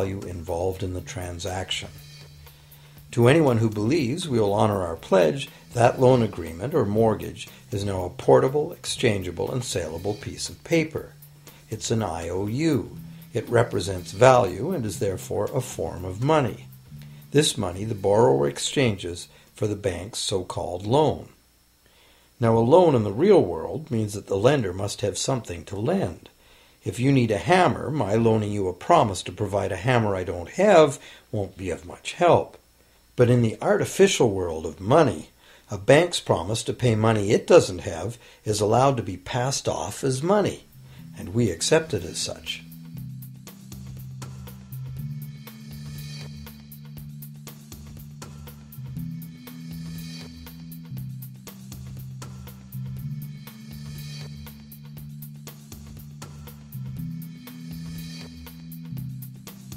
value involved in the transaction. To anyone who believes we will honor our pledge, that loan agreement or mortgage is now a portable, exchangeable, and saleable piece of paper. It's an IOU. It represents value and is therefore a form of money. This money the borrower exchanges for the bank's so-called loan. Now, a loan in the real world means that the lender must have something to lend. If you need a hammer, my loaning you a promise to provide a hammer I don't have won't be of much help. But in the artificial world of money, a bank's promise to pay money it doesn't have is allowed to be passed off as money, and we accept it as such.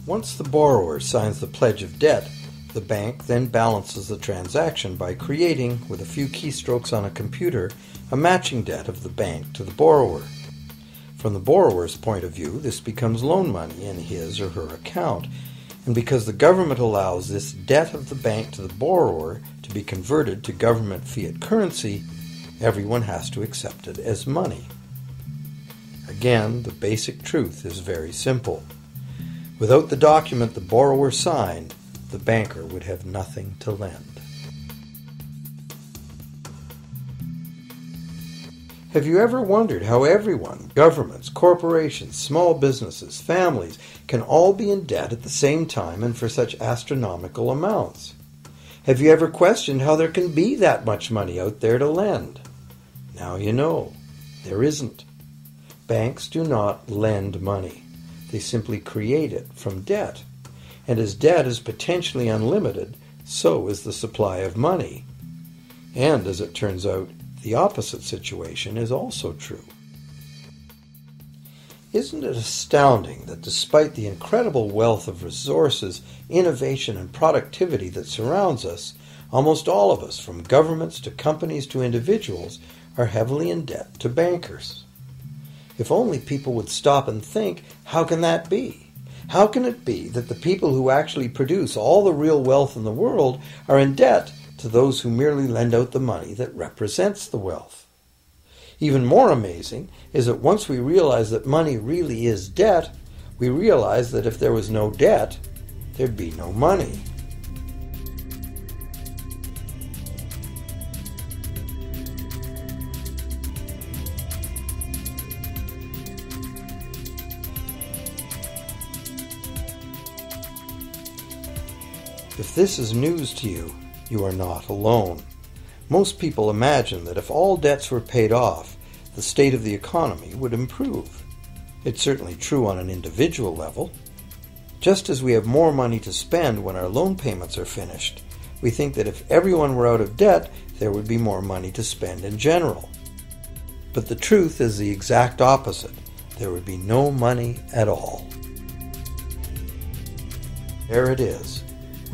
Once the borrower signs the pledge of debt, the bank then balances the transaction by creating, with a few keystrokes on a computer, a matching debt of the bank to the borrower. From the borrower's point of view, this becomes loan money in his or her account, and because the government allows this debt of the bank to the borrower to be converted to government fiat currency, everyone has to accept it as money. Again, the basic truth is very simple. Without the document the borrower signed, the banker would have nothing to lend. Have you ever wondered how everyone, governments, corporations, small businesses, families, can all be in debt at the same time and for such astronomical amounts? Have you ever questioned how there can be that much money out there to lend? Now you know, there isn't. Banks do not lend money. They simply create it from debt. And as debt is potentially unlimited, so is the supply of money. And as it turns out, the opposite situation is also true. Isn't it astounding that despite the incredible wealth of resources, innovation, and productivity that surrounds us, almost all of us, from governments to companies to individuals, are heavily in debt to bankers? If only people would stop and think, how can that be? How can it be that the people who actually produce all the real wealth in the world are in debt to those who merely lend out the money that represents the wealth? Even more amazing is that once we realize that money really is debt, we realize that if there was no debt, there'd be no money. If this is news to you, you are not alone. Most people imagine that if all debts were paid off, the state of the economy would improve. It's certainly true on an individual level. Just as we have more money to spend when our loan payments are finished, we think that if everyone were out of debt, there would be more money to spend in general. But the truth is the exact opposite. There would be no money at all. There it is.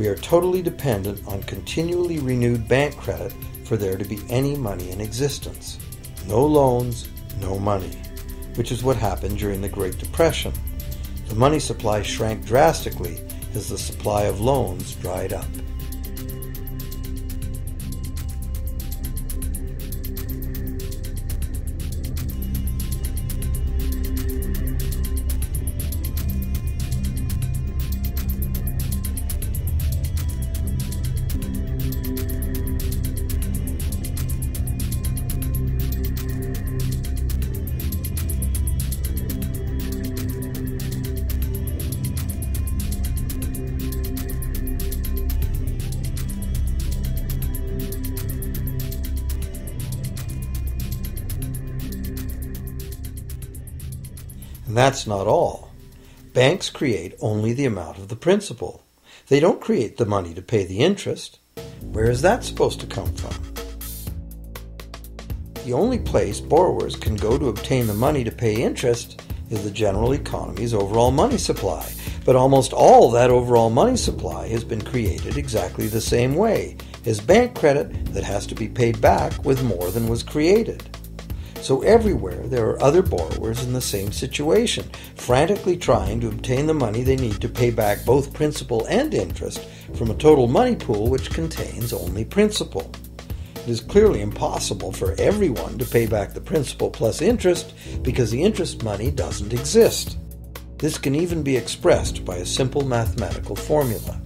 We are totally dependent on continually renewed bank credit for there to be any money in existence. No loans, no money, which is what happened during the Great Depression. The money supply shrank drastically as the supply of loans dried up. And that's not all. Banks create only the amount of the principal. They don't create the money to pay the interest. Where is that supposed to come from? The only place borrowers can go to obtain the money to pay interest is the general economy's overall money supply. But almost all that overall money supply has been created exactly the same way, as bank credit that has to be paid back with more than was created. So everywhere there are other borrowers in the same situation, frantically trying to obtain the money they need to pay back both principal and interest from a total money pool which contains only principal. It is clearly impossible for everyone to pay back the principal plus interest because the interest money doesn't exist. This can even be expressed by a simple mathematical formula.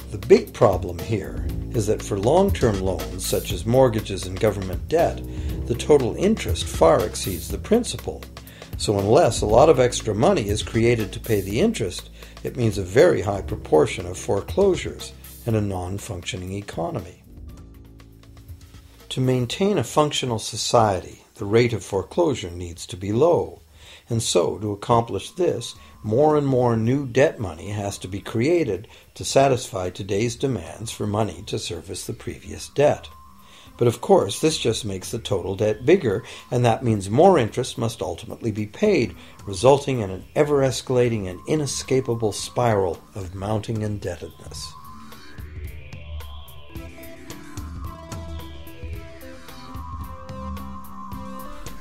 The big problem here is that for long-term loans such as mortgages and government debt, the total interest far exceeds the principal. So unless a lot of extra money is created to pay the interest, it means a very high proportion of foreclosures and a non-functioning economy. To maintain a functional society, the rate of foreclosure needs to be low. And so, to accomplish this, more and more new debt money has to be created to satisfy today's demands for money to service the previous debt. But of course, this just makes the total debt bigger, and that means more interest must ultimately be paid, resulting in an ever-escalating and inescapable spiral of mounting indebtedness.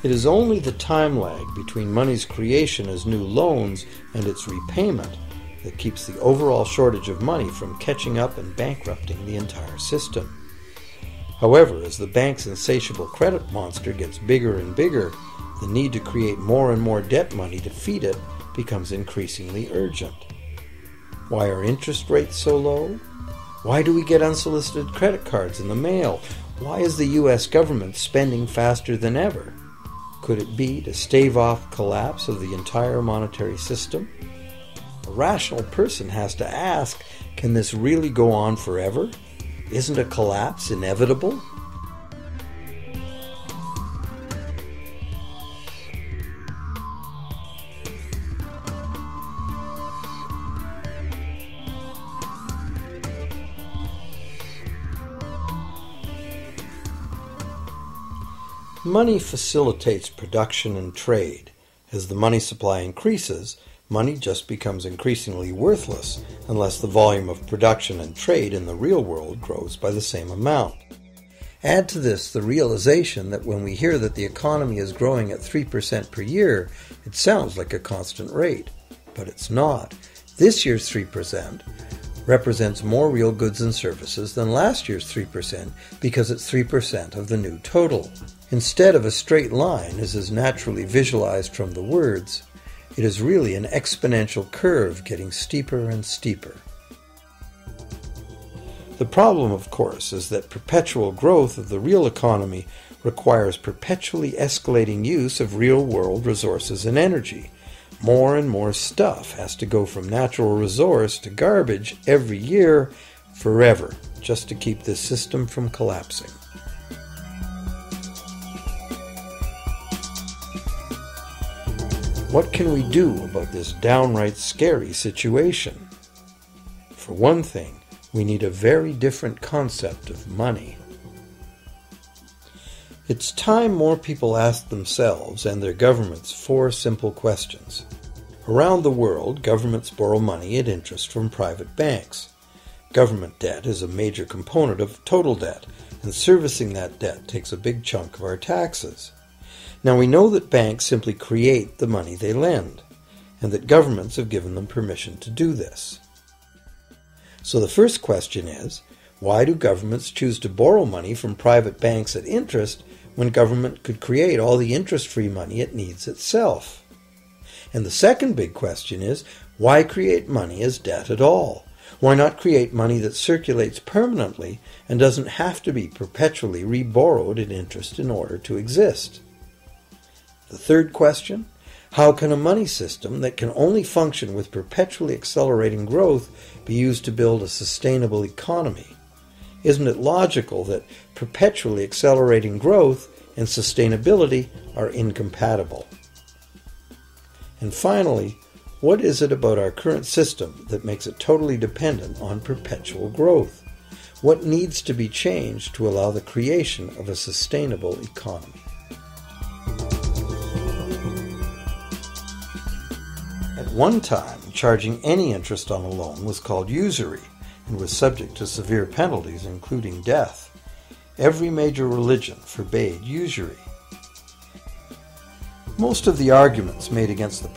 It is only the time lag between money's creation as new loans and its repayment that keeps the overall shortage of money from catching up and bankrupting the entire system. However, as the bank's insatiable credit monster gets bigger and bigger, the need to create more and more debt money to feed it becomes increasingly urgent. Why are interest rates so low? Why do we get unsolicited credit cards in the mail? Why is the U.S. government spending faster than ever? Could it be to stave off collapse of the entire monetary system? A rational person has to ask, can this really go on forever? Isn't a collapse inevitable? Money facilitates production and trade. As the money supply increases, money just becomes increasingly worthless unless the volume of production and trade in the real world grows by the same amount. Add to this the realization that when we hear that the economy is growing at 3% per year, it sounds like a constant rate, but it's not. This year's 3% represents more real goods and services than last year's 3% because it's 3% of the new total. Instead of a straight line, as is naturally visualized from the words, it is really an exponential curve getting steeper and steeper. The problem, of course, is that perpetual growth of the real economy requires perpetually escalating use of real-world resources and energy. More and more stuff has to go from natural resource to garbage every year, forever, just to keep this system from collapsing. What can we do about this downright scary situation? For one thing, we need a very different concept of money. It's time more people ask themselves and their governments 4 simple questions. Around the world, governments borrow money at interest from private banks. Government debt is a major component of total debt, and servicing that debt takes a big chunk of our taxes. Now we know that banks simply create the money they lend, and that governments have given them permission to do this. So the first question is, why do governments choose to borrow money from private banks at interest when government could create all the interest-free money it needs itself? And the second big question is, why create money as debt at all? Why not create money that circulates permanently and doesn't have to be perpetually reborrowed at interest in order to exist? The third question, how can a money system that can only function with perpetually accelerating growth be used to build a sustainable economy? Isn't it logical that perpetually accelerating growth and sustainability are incompatible? And finally, what is it about our current system that makes it totally dependent on perpetual growth? What needs to be changed to allow the creation of a sustainable economy? At one time, charging any interest on a loan was called usury and was subject to severe penalties, including death. Every major religion forbade usury. Most of the arguments made against the